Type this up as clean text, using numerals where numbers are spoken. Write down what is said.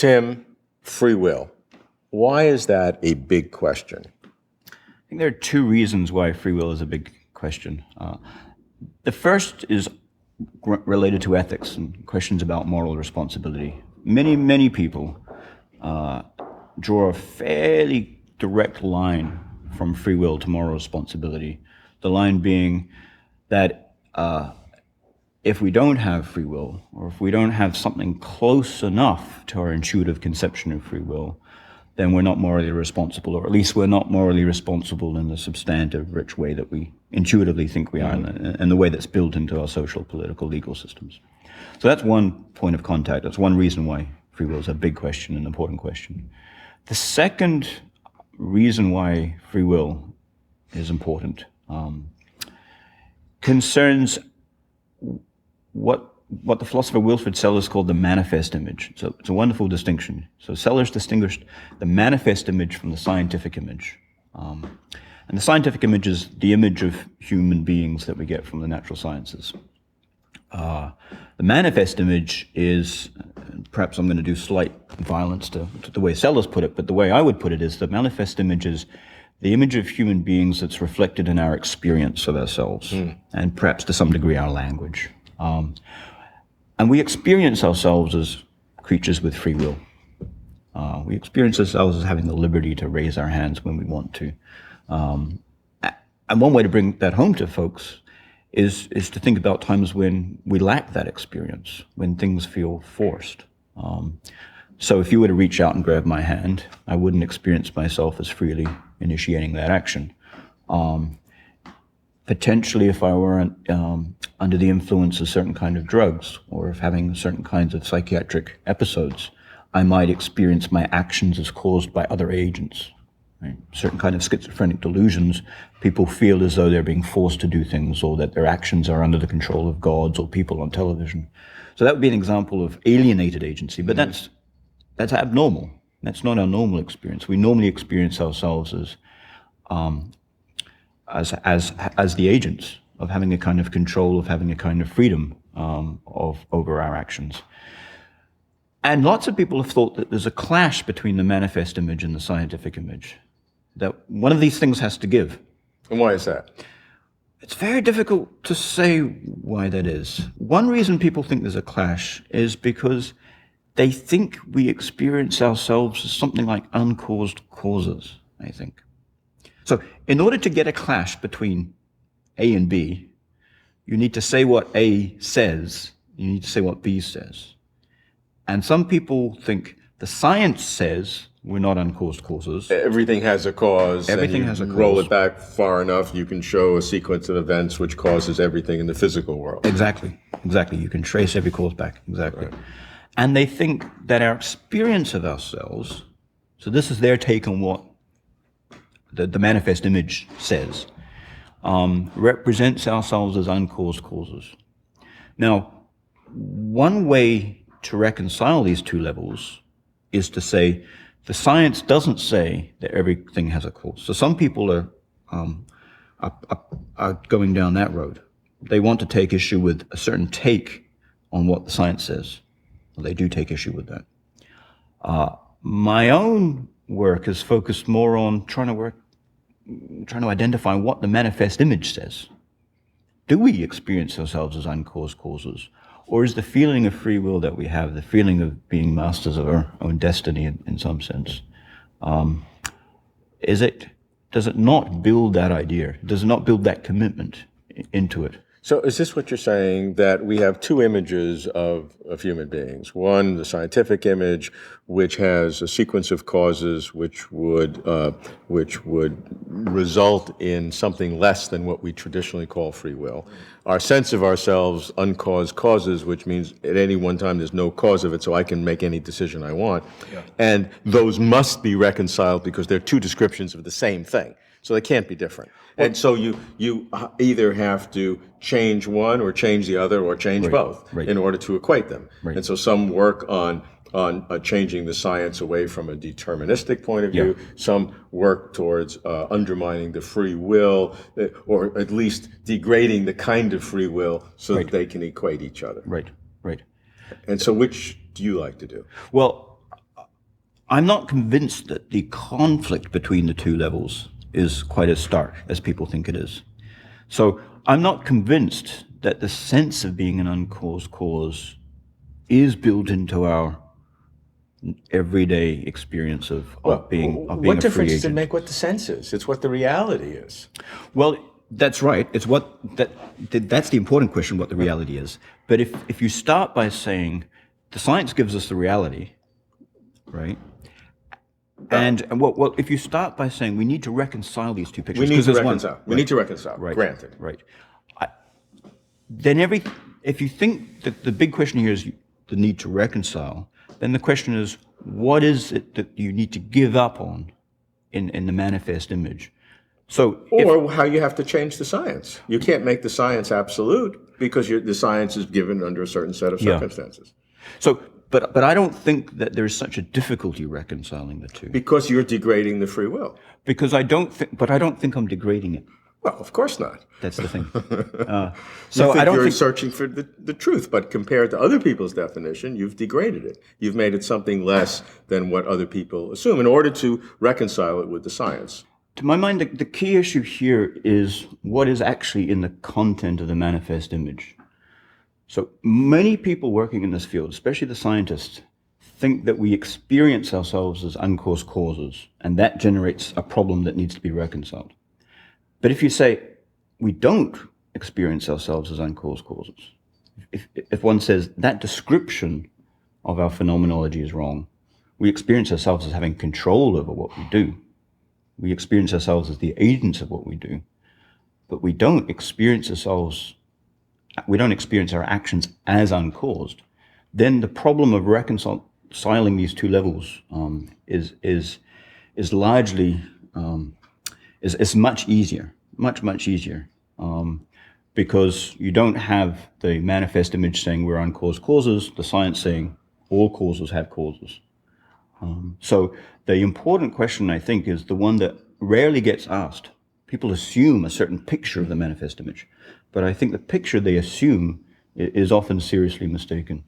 Tim, free will. Why is that a big question? I think there are two reasons why free will is a big question. The first is related to ethics and questions about moral responsibility. Many people draw a fairly direct line from free will to moral responsibility. The line being that if we don't have free will, or if we don't have something close enough to our intuitive conception of free will, then we're not morally responsible, or at least we're not morally responsible in the substantive, rich way that we intuitively think we are, and the way that's built into our social, political, legal systems. So that's one point of contact. That's one reason why free will is a big question, an important question. The second reason why free will is important concerns what the philosopher Wilfred Sellars called the manifest image. So it's a wonderful distinction. So Sellars distinguished the manifest image from the scientific image. And the scientific image is the image of human beings that we get from the natural sciences. The manifest image is, perhaps I'm going to do slight violence to the way Sellars put it, but the way I would put it is the manifest image is the image of human beings that's reflected in our experience of ourselves, and perhaps to some degree our language. And we experience ourselves as creatures with free will. We experience ourselves as having the liberty to raise our hands when we want to. And one way to bring that home to folks is to think about times when we lack that experience, when things feel forced. So if you were to reach out and grab my hand, I wouldn't experience myself as freely initiating that action. Potentially, if I weren't under the influence of certain kind of drugs, or of having certain kinds of psychiatric episodes, I might experience my actions as caused by other agents. Right? Certain kind of schizophrenic delusions, people feel as though they're being forced to do things, or that their actions are under the control of gods or people on television. So that would be an example of alienated agency, but that's abnormal. That's not our normal experience. We normally experience ourselves as the agents of having a kind of control, of having a kind of freedom over our actions. And lots of people have thought that there's a clash between the manifest image and the scientific image, that one of these things has to give. And why is that? It's very difficult to say why that is. One reason people think there's a clash is because they think we experience ourselves as something like uncaused causes, I think. So in order to get a clash between A and B, you need to say what A says, you need to say what B says. And some people think the science says we're not uncaused causes. Everything has a cause. Everything has a cause. Roll it back far enough, you can show a sequence of events which causes everything in the physical world. Exactly. You can trace every cause back. Exactly. Right. And they think that our experience of ourselves, so this is their take on what the manifest image says, represents ourselves as uncaused causes. Now, one way to reconcile these two levels is to say the science doesn't say that everything has a cause. So some people are going down that road. They want to take issue with a certain take on what the science says. Well, they do take issue with that. My own work is focused more on trying to identify what the manifest image says. Do we experience ourselves as uncaused causes? Or is the feeling of free will that we have, the feeling of being masters of our own destiny in some sense, does it not build that idea? Does it not build that commitment into it? So is this what you're saying, that we have two images of human beings? One, the scientific image, which has a sequence of causes which would result in something less than what we traditionally call free will. Our sense of ourselves, uncaused causes, which means at any one time there's no cause of it, so I can make any decision I want. Yeah. And those must be reconciled because they're two descriptions of the same thing. So they can't be different. And so you either have to change one or change the other or change both in order to equate them. Right. And so some work on changing the science away from a deterministic point of view. Some work towards undermining the free will, or at least degrading the kind of free will so that they can equate each other. Right. And so which do you like to do? Well, I'm not convinced that the conflict between the two levels is quite as stark as people think it is. So I'm not convinced that the sense of being an uncaused cause is built into our everyday experience of being what a free difference does it agent. make what the sense is? It's what the reality is. Well, that's right. It's that's the important question, what the reality is. But if you start by saying the science gives us the reality, right? And well, if you start by saying we need to reconcile these two pictures, We need to there's reconcile. one, We need to reconcile. right, Granted. right. Then if you think that the big question here is the need to reconcile, then the question is, what is it that you need to give up on in the manifest image? So, Or how you have to change the science. You can't make the science absolute because the science is given under a certain set of circumstances. But I don't think that there is such a difficulty reconciling the two. Because you're degrading the free will. Because I don't think I'm degrading it. Well, of course not. That's the thing. So I don't you're searching for the truth, but compared to other people's definition, you've degraded it. You've made it something less than what other people assume in order to reconcile it with the science. To my mind, the key issue here is what is actually in the content of the manifest image. So many people working in this field, especially the scientists, think that we experience ourselves as uncaused causes, and that generates a problem that needs to be reconciled. But if you say we don't experience ourselves as uncaused causes, if one says that description of our phenomenology is wrong, we experience ourselves as having control over what we do. We experience ourselves as the agents of what we do, but we don't experience our actions as uncaused. Then the problem of reconciling these two levels is largely is much easier, much easier, because you don't have the manifest image saying we're uncaused causes, the science saying all causes have causes. So the important question, I think, is the one that rarely gets asked. People assume a certain picture of the manifest image, but I think the picture they assume is often seriously mistaken.